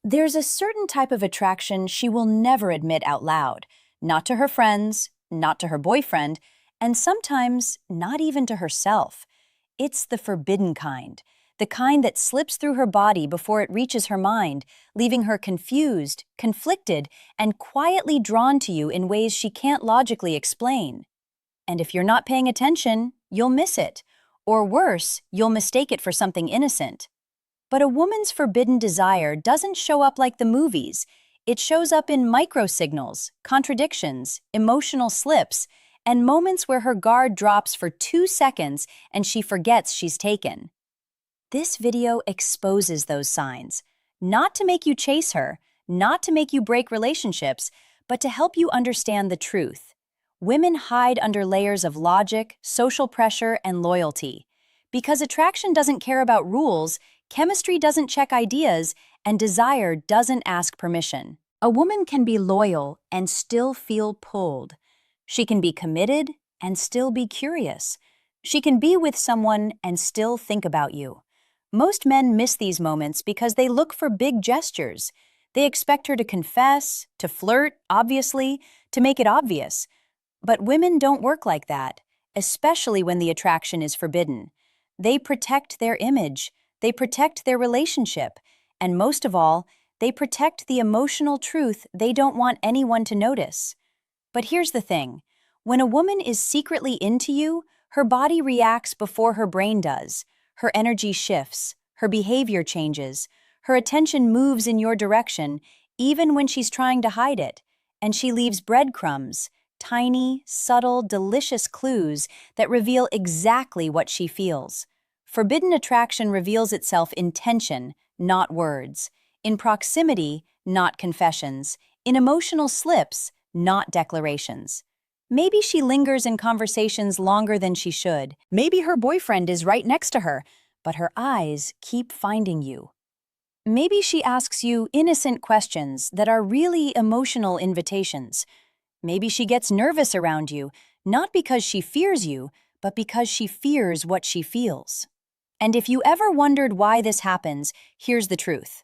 There's a certain type of attraction she will never admit out loud, not to her friends, not to her boyfriend, and sometimes not even to herself. It's the forbidden kind, the kind that slips through her body before it reaches her mind, leaving her confused, conflicted, and quietly drawn to you in ways she can't logically explain. And if you're not paying attention, you'll miss it. Or worse, you'll mistake it for something innocent. But a woman's forbidden desire doesn't show up like the movies. It shows up in microsignals, contradictions, emotional slips, and moments where her guard drops for 2 seconds and she forgets she's taken. This video exposes those signs, not to make you chase her, not to make you break relationships, but to help you understand the truth. Women hide under layers of logic, social pressure, and loyalty. Because attraction doesn't care about rules, chemistry doesn't check ideas, and desire doesn't ask permission. A woman can be loyal and still feel pulled. She can be committed and still be curious. She can be with someone and still think about you. Most men miss these moments because they look for big gestures. They expect her to confess, to flirt, obviously, to make it obvious. But women don't work like that, especially when the attraction is forbidden. They protect their image, they protect their relationship, and most of all, they protect the emotional truth they don't want anyone to notice. But here's the thing. When a woman is secretly into you, her body reacts before her brain does. Her energy shifts, her behavior changes, her attention moves in your direction, even when she's trying to hide it, and she leaves breadcrumbs, tiny, subtle, delicious clues that reveal exactly what she feels. Forbidden attraction reveals itself in tension, not words, in proximity, not confessions, in emotional slips, not declarations. Maybe she lingers in conversations longer than she should. Maybe her boyfriend is right next to her, but her eyes keep finding you. Maybe she asks you innocent questions that are really emotional invitations. Maybe she gets nervous around you, not because she fears you, but because she fears what she feels. And if you ever wondered why this happens, here's the truth.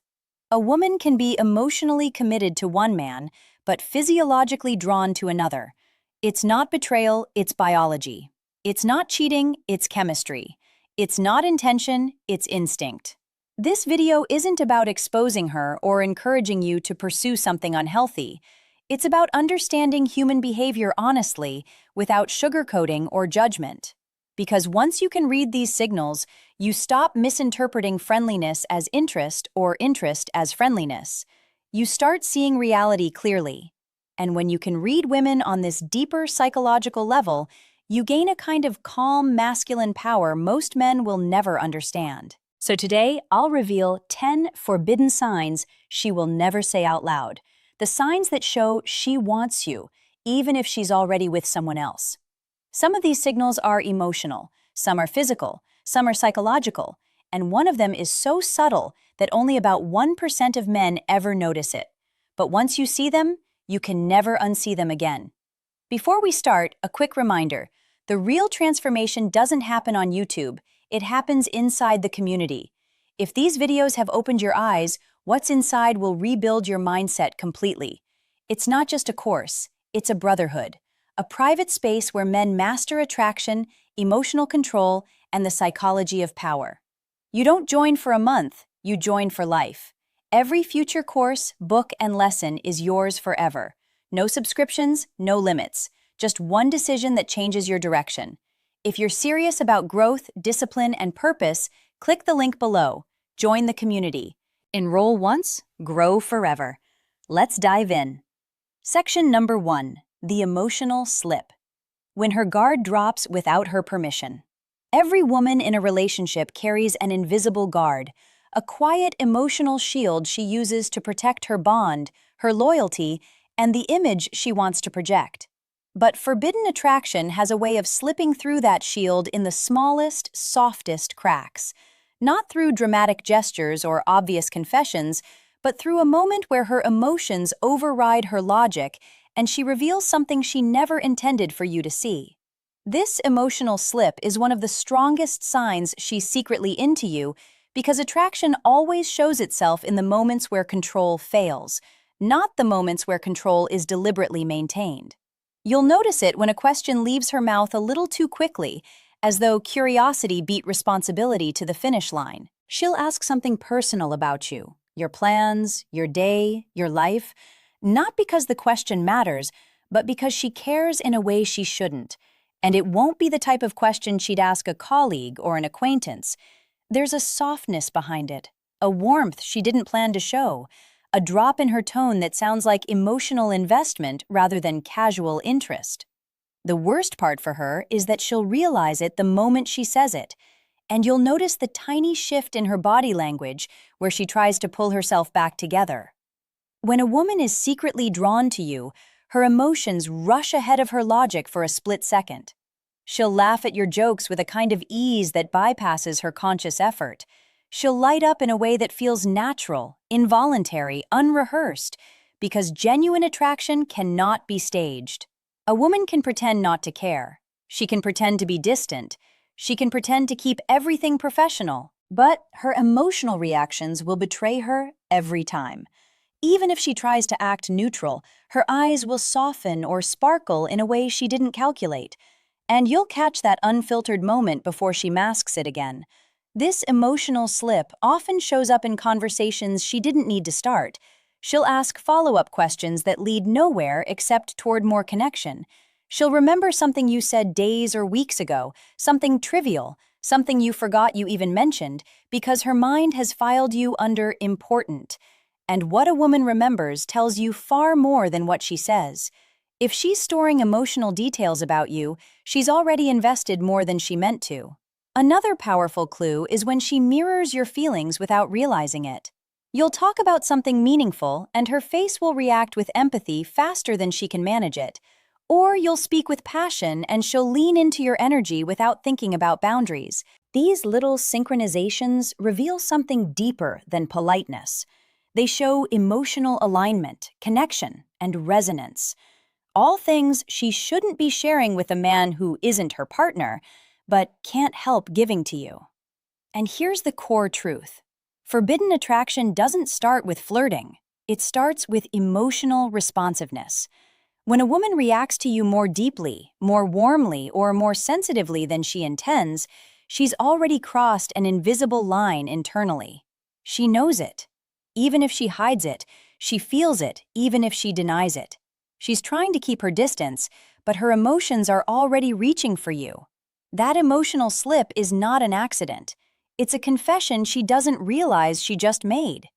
A woman can be emotionally committed to one man, but physiologically drawn to another. It's not betrayal, it's biology. It's not cheating, it's chemistry. It's not intention, it's instinct. This video isn't about exposing her or encouraging you to pursue something unhealthy. It's about understanding human behavior honestly, without sugarcoating or judgment. Because once you can read these signals, you stop misinterpreting friendliness as interest or interest as friendliness. You start seeing reality clearly. And when you can read women on this deeper psychological level, you gain a kind of calm masculine power most men will never understand. So today, I'll reveal 10 forbidden signs she will never say out loud. The signs that show she wants you, even if she's already with someone else. Some of these signals are emotional, some are physical, some are psychological, and one of them is so subtle that only about 1% of men ever notice it. But once you see them, you can never unsee them again. Before we start, a quick reminder. The real transformation doesn't happen on YouTube. It happens inside the community. If these videos have opened your eyes, what's inside will rebuild your mindset completely. It's not just a course, it's a brotherhood. A private space where men master attraction, emotional control, and the psychology of power. You don't join for a month, you join for life. Every future course, book, and lesson is yours forever. No subscriptions, no limits. Just one decision that changes your direction. If you're serious about growth, discipline, and purpose, click the link below. Join the community. Enroll once, grow forever. Let's dive in. Section number 1. The emotional slip. When her guard drops without her permission. Every woman in a relationship carries an invisible guard, a quiet emotional shield she uses to protect her bond, her loyalty, and the image she wants to project. But forbidden attraction has a way of slipping through that shield in the smallest, softest cracks. Not through dramatic gestures or obvious confessions, but through a moment where her emotions override her logic and she reveals something she never intended for you to see. This emotional slip is one of the strongest signs she's secretly into you Because attraction always shows itself in the moments where control fails, not the moments where control is deliberately maintained. You'll notice it when a question leaves her mouth a little too quickly, as though curiosity beat responsibility to the finish line. She'll ask something personal about you, your plans, your day, your life, not because the question matters, but because she cares in a way she shouldn't. And it won't be the type of question she'd ask a colleague or an acquaintance. There's a softness behind it, a warmth she didn't plan to show, a drop in her tone that sounds like emotional investment rather than casual interest. The worst part for her is that she'll realize it the moment she says it, and you'll notice the tiny shift in her body language where she tries to pull herself back together. When a woman is secretly drawn to you, her emotions rush ahead of her logic for a split second. She'll laugh at your jokes with a kind of ease that bypasses her conscious effort. She'll light up in a way that feels natural, involuntary, unrehearsed, because genuine attraction cannot be staged. A woman can pretend not to care. She can pretend to be distant. She can pretend to keep everything professional, but her emotional reactions will betray her every time. Even if she tries to act neutral, her eyes will soften or sparkle in a way she didn't calculate, and you'll catch that unfiltered moment before she masks it again. This emotional slip often shows up in conversations she didn't need to start. She'll ask follow-up questions that lead nowhere except toward more connection. She'll remember something you said days or weeks ago, something trivial, something you forgot you even mentioned, because her mind has filed you under important. And what a woman remembers tells you far more than what she says. If she's storing emotional details about you, she's already invested more than she meant to. Another powerful clue is when she mirrors your feelings without realizing it. You'll talk about something meaningful, and her face will react with empathy faster than she can manage it. Or you'll speak with passion, and she'll lean into your energy without thinking about boundaries. These little synchronizations reveal something deeper than politeness. They show emotional alignment, connection, and resonance. All things she shouldn't be sharing with a man who isn't her partner, but can't help giving to you. And here's the core truth. Forbidden attraction doesn't start with flirting. It starts with emotional responsiveness. When a woman reacts to you more deeply, more warmly, or more sensitively than she intends, she's already crossed an invisible line internally. She knows it. Even if she hides it, she feels it, even if she denies it. She's trying to keep her distance, but her emotions are already reaching for you. That emotional slip is not an accident. It's a confession she doesn't realize she just made.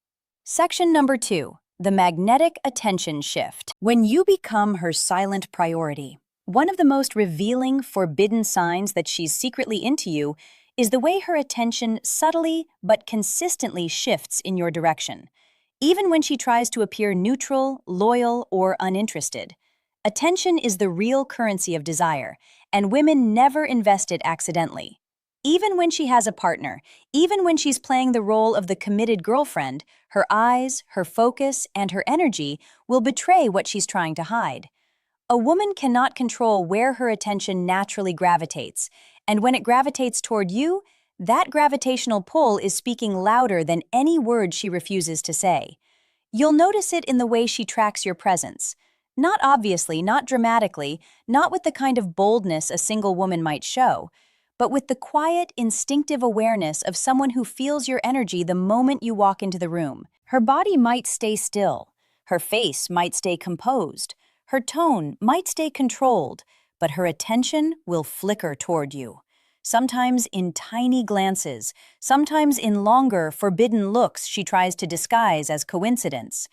Section number 2. The magnetic attention shift. When you become her silent priority, one of the most revealing, forbidden signs that she's secretly into you is the way her attention subtly but consistently shifts in your direction, even when she tries to appear neutral, loyal, or uninterested. Attention is the real currency of desire, and women never invest it accidentally. Even when she has a partner, even when she's playing the role of the committed girlfriend, her eyes, her focus, and her energy will betray what she's trying to hide. A woman cannot control where her attention naturally gravitates, and when it gravitates toward you, that gravitational pull is speaking louder than any word she refuses to say. You'll notice it in the way she tracks your presence. Not obviously, not dramatically, not with the kind of boldness a single woman might show, but with the quiet, instinctive awareness of someone who feels your energy the moment you walk into the room. Her body might stay still. Her face might stay composed. Her tone might stay controlled, but her attention will flicker toward you. Sometimes in tiny glances, sometimes in longer, forbidden looks she tries to disguise as coincidence.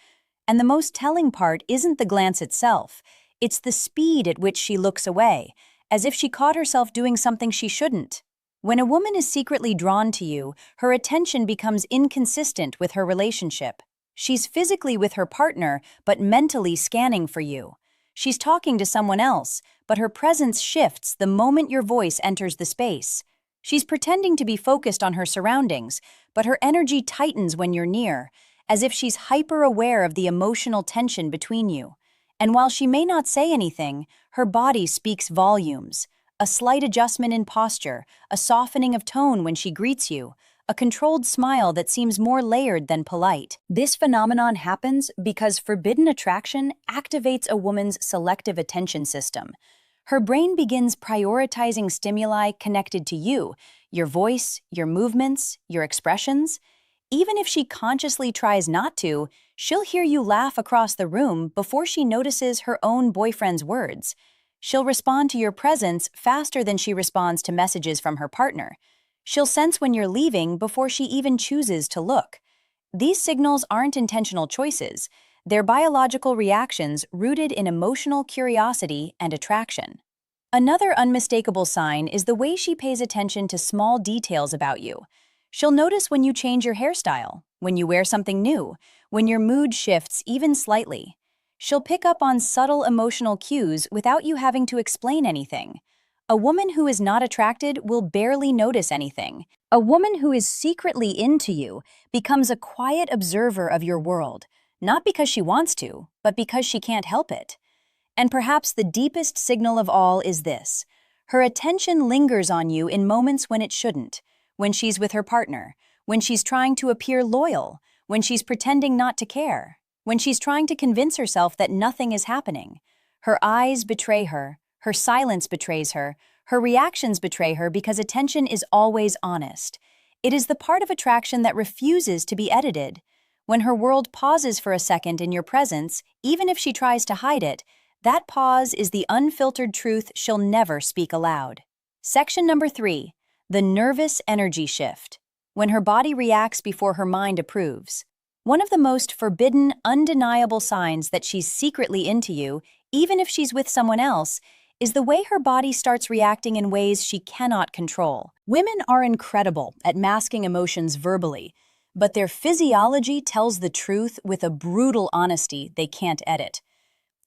And the most telling part isn't the glance itself, it's the speed at which she looks away, as if she caught herself doing something she shouldn't. When a woman is secretly drawn to you, her attention becomes inconsistent with her relationship. She's physically with her partner, but mentally scanning for you. She's talking to someone else, but her presence shifts the moment your voice enters the space. She's pretending to be focused on her surroundings, but her energy tightens when you're near, as if she's hyper-aware of the emotional tension between you. And while she may not say anything, her body speaks volumes. A slight adjustment in posture, a softening of tone when she greets you, a controlled smile that seems more layered than polite. This phenomenon happens because forbidden attraction activates a woman's selective attention system. Her brain begins prioritizing stimuli connected to you, your voice, your movements, your expressions. Even if she consciously tries not to, she'll hear you laugh across the room before she notices her own boyfriend's words. She'll respond to your presence faster than she responds to messages from her partner. She'll sense when you're leaving before she even chooses to look. These signals aren't intentional choices. They're biological reactions rooted in emotional curiosity and attraction. Another unmistakable sign is the way she pays attention to small details about you. She'll notice when you change your hairstyle, when you wear something new, when your mood shifts even slightly. She'll pick up on subtle emotional cues without you having to explain anything. A woman who is not attracted will barely notice anything. A woman who is secretly into you becomes a quiet observer of your world, not because she wants to, but because she can't help it. And perhaps the deepest signal of all is this: her attention lingers on you in moments when it shouldn't, when she's with her partner, when she's trying to appear loyal, when she's pretending not to care, when she's trying to convince herself that nothing is happening. Her eyes betray her silence betrays her reactions betray her because attention is always honest. It is the part of attraction that refuses to be edited. When her world pauses for a second in your presence, even if she tries to hide it, that pause is the unfiltered truth she'll never speak aloud. Section number 3. The nervous energy shift. When her body reacts before her mind approves. One of the most forbidden, undeniable signs that she's secretly into you, even if she's with someone else, is the way her body starts reacting in ways she cannot control. Women are incredible at masking emotions verbally, but their physiology tells the truth with a brutal honesty they can't edit.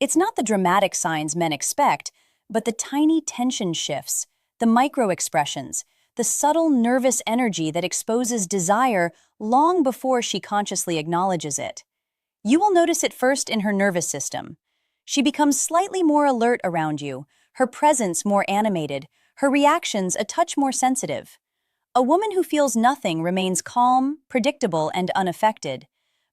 It's not the dramatic signs men expect, but the tiny tension shifts, the micro-expressions, the subtle nervous energy that exposes desire long before she consciously acknowledges it. You will notice it first in her nervous system. She becomes slightly more alert around you, her presence more animated, her reactions a touch more sensitive. A woman who feels nothing remains calm, predictable, and unaffected.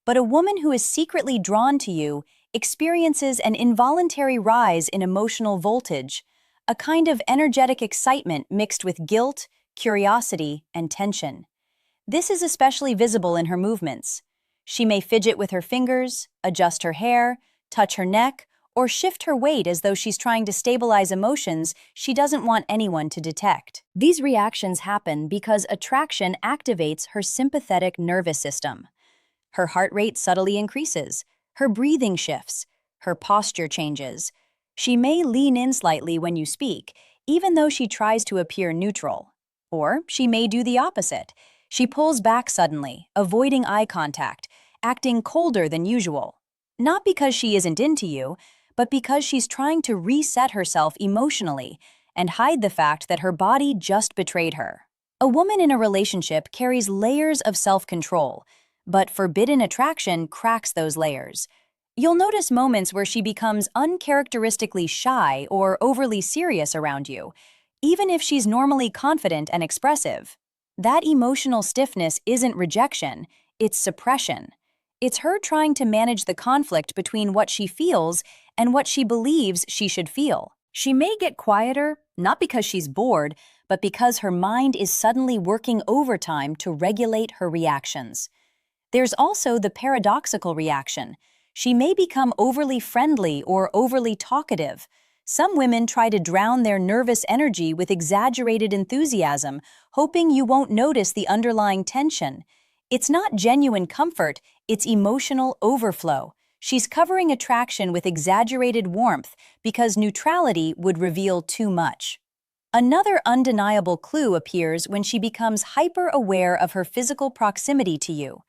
But a woman who is secretly drawn to you experiences an involuntary rise in emotional voltage, a kind of energetic excitement mixed with guilt, curiosity, and tension. This is especially visible in her movements. She may fidget with her fingers, adjust her hair, touch her neck, or shift her weight as though she's trying to stabilize emotions she doesn't want anyone to detect. These reactions happen because attraction activates her sympathetic nervous system. Her heart rate subtly increases, her breathing shifts, her posture changes. She may lean in slightly when you speak, even though she tries to appear neutral. Or she may do the opposite. She pulls back suddenly, avoiding eye contact, acting colder than usual. Not because she isn't into you, but because she's trying to reset herself emotionally and hide the fact that her body just betrayed her. A woman in a relationship carries layers of self-control, but forbidden attraction cracks those layers. You'll notice moments where she becomes uncharacteristically shy or overly serious around you, even if she's normally confident and expressive. That emotional stiffness isn't rejection, it's suppression. It's her trying to manage the conflict between what she feels and what she believes she should feel. She may get quieter, not because she's bored, but because her mind is suddenly working overtime to regulate her reactions. There's also the paradoxical reaction. She may become overly friendly or overly talkative. Some women try to drown their nervous energy with exaggerated enthusiasm, hoping you won't notice the underlying tension. It's not genuine comfort, it's emotional overflow. She's covering attraction with exaggerated warmth because neutrality would reveal too much. Another undeniable clue appears when she becomes hyper-aware of her physical proximity to you.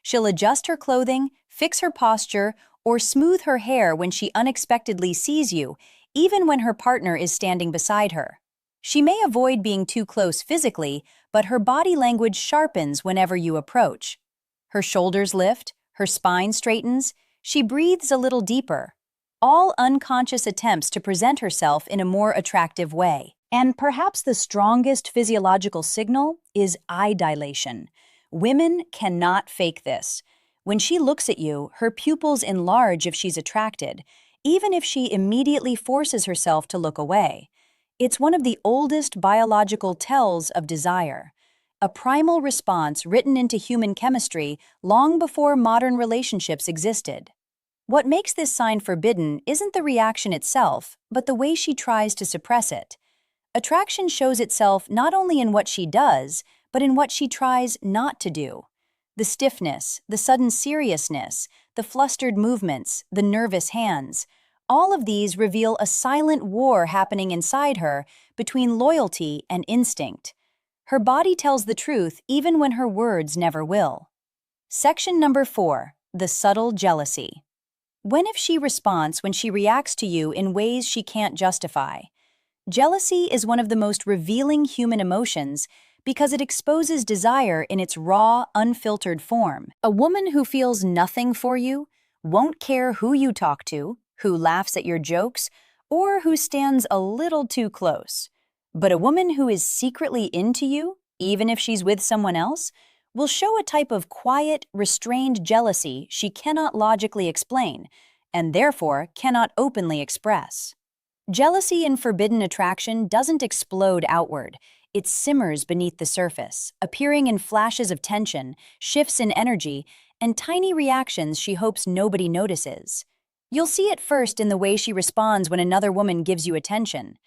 She'll adjust her clothing, fix her posture, or smooth her hair when she unexpectedly sees you, even when her partner is standing beside her. She may avoid being too close physically, but her body language sharpens whenever you approach. Her shoulders lift, her spine straightens, she breathes a little deeper. All unconscious attempts to present herself in a more attractive way. And perhaps the strongest physiological signal is eye dilation. Women cannot fake this. When she looks at you, her pupils enlarge if she's attracted, even if she immediately forces herself to look away. It's one of the oldest biological tells of desire, a primal response written into human chemistry long before modern relationships existed. What makes this sign forbidden isn't the reaction itself, but the way she tries to suppress it. Attraction shows itself not only in what she does, but in what she tries not to do. The stiffness, the sudden seriousness, the flustered movements, the nervous hands, all of these reveal a silent war happening inside her between loyalty and instinct. Her body tells the truth even when her words never will. Section number 4, the subtle jealousy. When if she responds when she reacts to you in ways she can't justify? Jealousy is one of the most revealing human emotions because it exposes desire in its raw, unfiltered form. A woman who feels nothing for you, won't care who you talk to, who laughs at your jokes, or who stands a little too close. But a woman who is secretly into you, even if she's with someone else, will show a type of quiet, restrained jealousy she cannot logically explain, and therefore cannot openly express. Jealousy in forbidden attraction doesn't explode outward. It simmers beneath the surface, appearing in flashes of tension, shifts in energy, and tiny reactions she hopes nobody notices. You'll see it first in the way she responds when another woman gives you attention.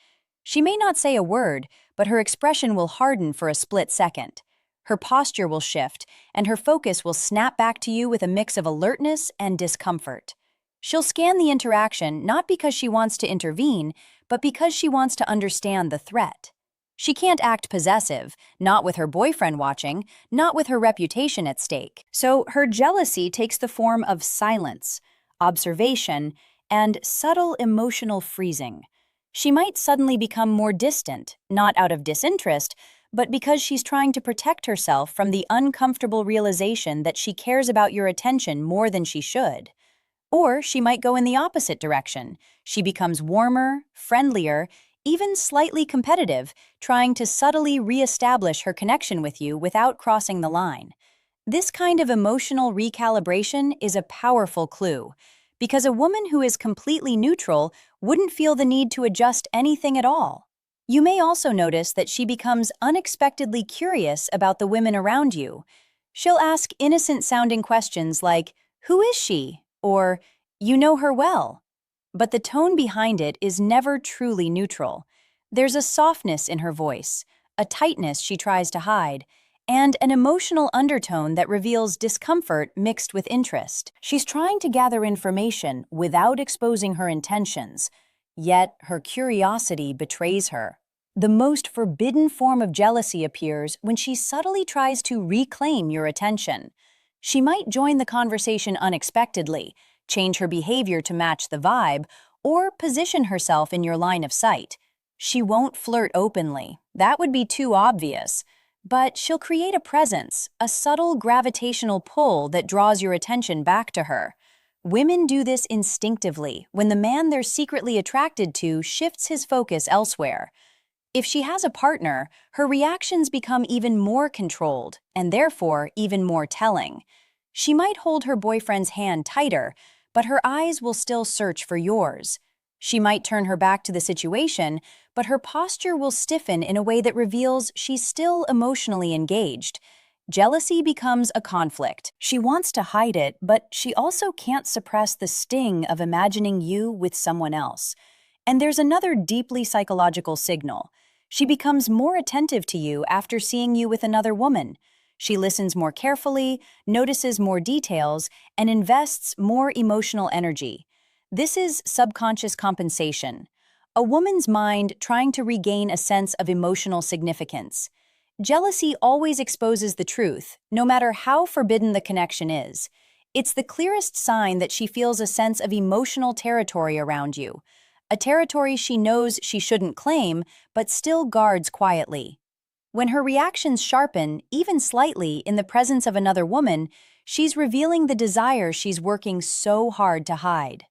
She may not say a word, but her expression will harden for a split second. Her posture will shift, and her focus will snap back to you with a mix of alertness and discomfort. She'll scan the interaction not because she wants to intervene, but because she wants to understand the threat. She can't act possessive, not with her boyfriend watching, not with her reputation at stake. So her jealousy takes the form of silence, observation, and subtle emotional freezing. She might suddenly become more distant, not out of disinterest, but because she's trying to protect herself from the uncomfortable realization that she cares about your attention more than she should. Or she might go in the opposite direction. She becomes warmer, friendlier, even slightly competitive, trying to subtly reestablish her connection with you without crossing the line. This kind of emotional recalibration is a powerful clue, because a woman who is completely neutral wouldn't feel the need to adjust anything at all. You may also notice that she becomes unexpectedly curious about the women around you. She'll ask innocent-sounding questions like, "Who is she?" or "You know her well." But the tone behind it is never truly neutral. There's a softness in her voice, a tightness she tries to hide, and an emotional undertone that reveals discomfort mixed with interest. She's trying to gather information without exposing her intentions, yet her curiosity betrays her. The most forbidden form of jealousy appears when she subtly tries to reclaim your attention. She might join the conversation unexpectedly, change her behavior to match the vibe, or position herself in your line of sight. She won't flirt openly. That would be too obvious. But she'll create a presence, a subtle gravitational pull that draws your attention back to her. Women do this instinctively when the man they're secretly attracted to shifts his focus elsewhere. If she has a partner, her reactions become even more controlled and therefore even more telling. She might hold her boyfriend's hand tighter, but her eyes will still search for yours. She might turn her back to the situation, but her posture will stiffen in a way that reveals she's still emotionally engaged. Jealousy becomes a conflict. She wants to hide it, but she also can't suppress the sting of imagining you with someone else. And there's another deeply psychological signal. She becomes more attentive to you after seeing you with another woman. She listens more carefully, notices more details, and invests more emotional energy. This is subconscious compensation, a woman's mind trying to regain a sense of emotional significance. Jealousy always exposes the truth, no matter how forbidden the connection is. It's the clearest sign that she feels a sense of emotional territory around you, a territory she knows she shouldn't claim, but still guards quietly. When her reactions sharpen, even slightly, in the presence of another woman, she's revealing the desire she's working so hard to hide.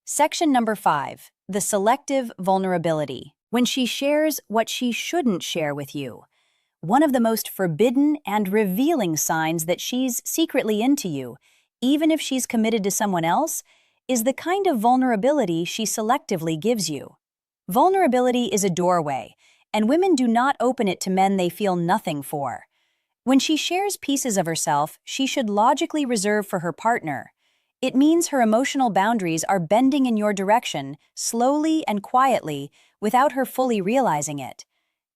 Section number 5, the selective vulnerability. When she shares what she shouldn't share with you. One of the most forbidden and revealing signs that she's secretly into you, even if she's committed to someone else, is the kind of vulnerability she selectively gives you. Vulnerability is a doorway, and women do not open it to men they feel nothing for. When she shares pieces of herself, she should logically reserve for her partner. It means her emotional boundaries are bending in your direction, slowly and quietly, without her fully realizing it.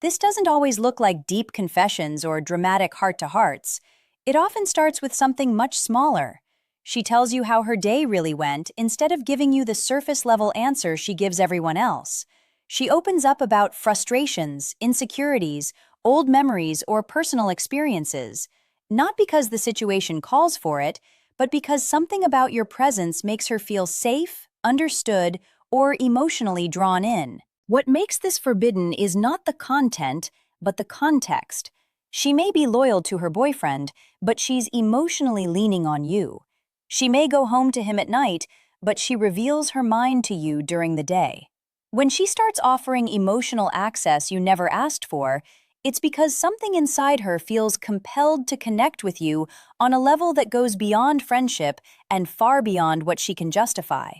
This doesn't always look like deep confessions or dramatic heart-to-hearts. It often starts with something much smaller. She tells you how her day really went instead of giving you the surface-level answer she gives everyone else. She opens up about frustrations, insecurities, old memories, or personal experiences, not because the situation calls for it, but because something about your presence makes her feel safe, understood, or emotionally drawn in. What makes this forbidden is not the content, but the context. She may be loyal to her boyfriend, but she's emotionally leaning on you. She may go home to him at night, but she reveals her mind to you during the day. When she starts offering emotional access you never asked for, it's because something inside her feels compelled to connect with you on a level that goes beyond friendship and far beyond what she can justify.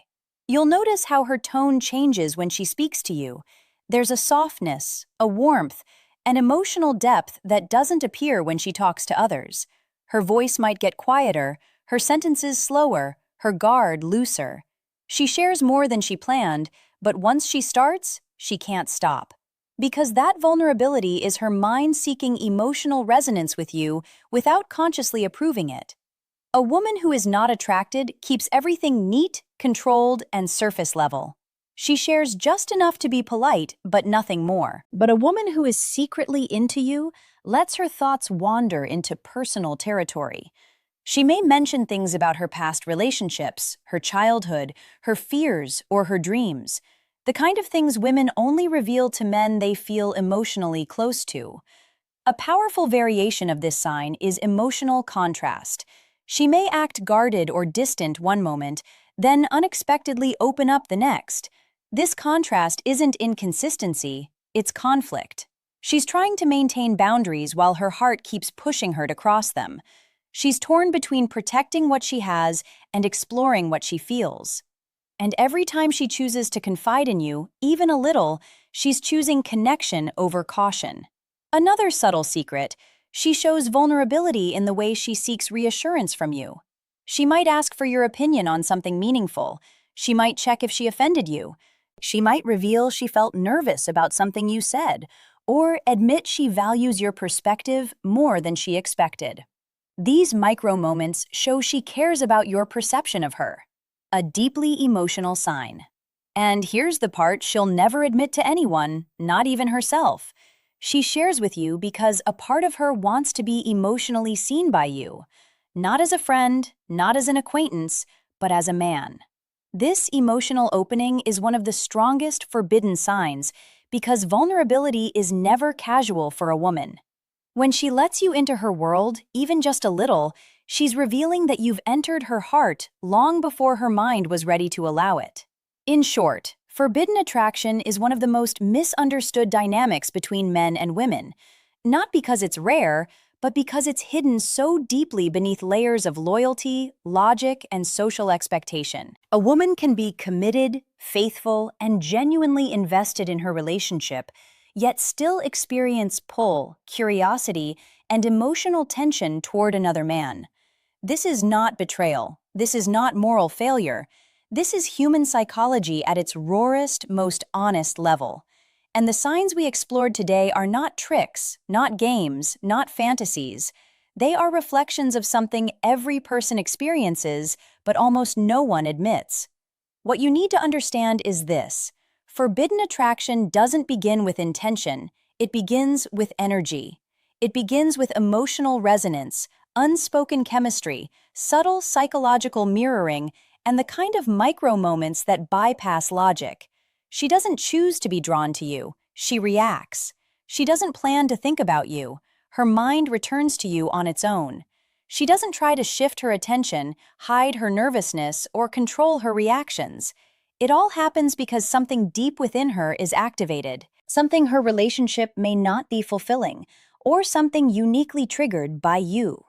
You'll notice how her tone changes when she speaks to you. There's a softness, a warmth, an emotional depth that doesn't appear when she talks to others. Her voice might get quieter, her sentences slower, her guard looser. She shares more than she planned, but once she starts, she can't stop. Because that vulnerability is her mind seeking emotional resonance with you without consciously approving it. A woman who is not attracted keeps everything neat, controlled, and surface level. She shares just enough to be polite, but nothing more. But a woman who is secretly into you lets her thoughts wander into personal territory. She may mention things about her past relationships, her childhood, her fears, or her dreams. The kind of things women only reveal to men they feel emotionally close to. A powerful variation of this sign is emotional contrast. She may act guarded or distant one moment, then unexpectedly open up the next. This contrast isn't inconsistency, it's conflict. She's trying to maintain boundaries while her heart keeps pushing her to cross them. She's torn between protecting what she has and exploring what she feels. And every time she chooses to confide in you, even a little, she's choosing connection over caution. Another subtle secret, she shows vulnerability in the way she seeks reassurance from you. She might ask for your opinion on something meaningful. She might check if she offended you. She might reveal she felt nervous about something you said, or admit she values your perspective more than she expected. These micro moments show she cares about your perception of her. A deeply emotional sign. And here's the part she'll never admit to anyone, not even herself. She shares with you because a part of her wants to be emotionally seen by you, not as a friend, not as an acquaintance, but as a man. This emotional opening is one of the strongest forbidden signs because vulnerability is never casual for a woman. When she lets you into her world, even just a little, she's revealing that you've entered her heart long before her mind was ready to allow it. In short, forbidden attraction is one of the most misunderstood dynamics between men and women, not because it's rare, but because it's hidden so deeply beneath layers of loyalty, logic, and social expectation. A woman can be committed, faithful, and genuinely invested in her relationship, yet still experience pull, curiosity, and emotional tension toward another man. This is not betrayal. This is not moral failure. This is human psychology at its rawest, most honest level. And the signs we explored today are not tricks, not games, not fantasies. They are reflections of something every person experiences, but almost no one admits. What you need to understand is this: forbidden attraction doesn't begin with intention, it begins with energy. It begins with emotional resonance, unspoken chemistry, subtle psychological mirroring, and the kind of micro moments that bypass logic. She doesn't choose to be drawn to you, she reacts. She doesn't plan to think about you, her mind returns to you on its own. She doesn't try to shift her attention, hide her nervousness, or control her reactions. It all happens because something deep within her is activated, something her relationship may not be fulfilling, or something uniquely triggered by you.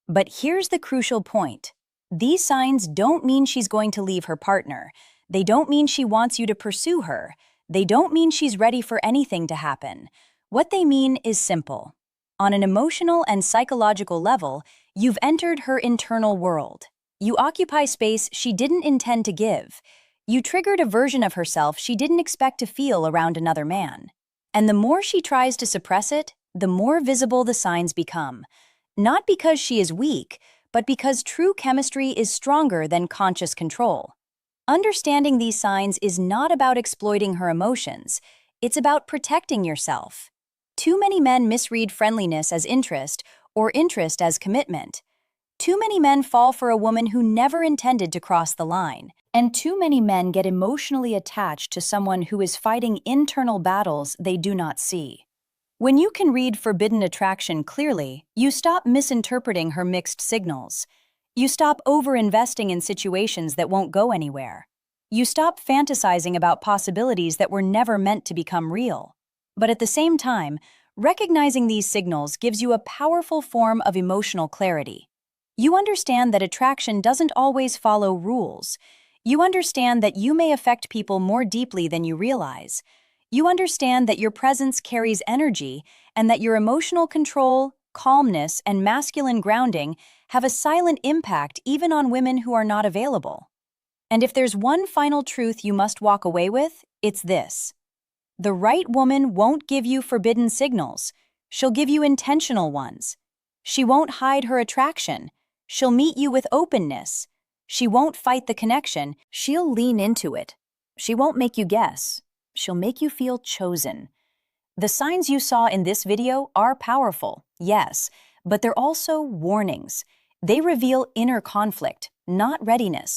But here's the crucial point. These signs don't mean she's going to leave her partner. They don't mean she wants you to pursue her. They don't mean she's ready for anything to happen. What they mean is simple. On an emotional and psychological level, you've entered her internal world. You occupy space she didn't intend to give. You triggered a version of herself she didn't expect to feel around another man. And the more she tries to suppress it, the more visible the signs become. Not because she is weak, but because true chemistry is stronger than conscious control. Understanding these signs is not about exploiting her emotions. It's about protecting yourself. Too many men misread friendliness as interest or interest as commitment. Too many men fall for a woman who never intended to cross the line. And too many men get emotionally attached to someone who is fighting internal battles they do not see. When you can read forbidden attraction clearly, you stop misinterpreting her mixed signals. You stop over-investing in situations that won't go anywhere. You stop fantasizing about possibilities that were never meant to become real. But at the same time, recognizing these signals gives you a powerful form of emotional clarity. You understand that attraction doesn't always follow rules. You understand that you may affect people more deeply than you realize. You understand that your presence carries energy and that your emotional control, calmness, and masculine grounding have a silent impact even on women who are not available. And if there's one final truth you must walk away with, it's this. The right woman won't give you forbidden signals. She'll give you intentional ones. She won't hide her attraction. She'll meet you with openness. She won't fight the connection. She'll lean into it. She won't make you guess. She'll make you feel chosen. The signs you saw in this video are powerful, yes, but they're also warnings. They reveal inner conflict, not readiness.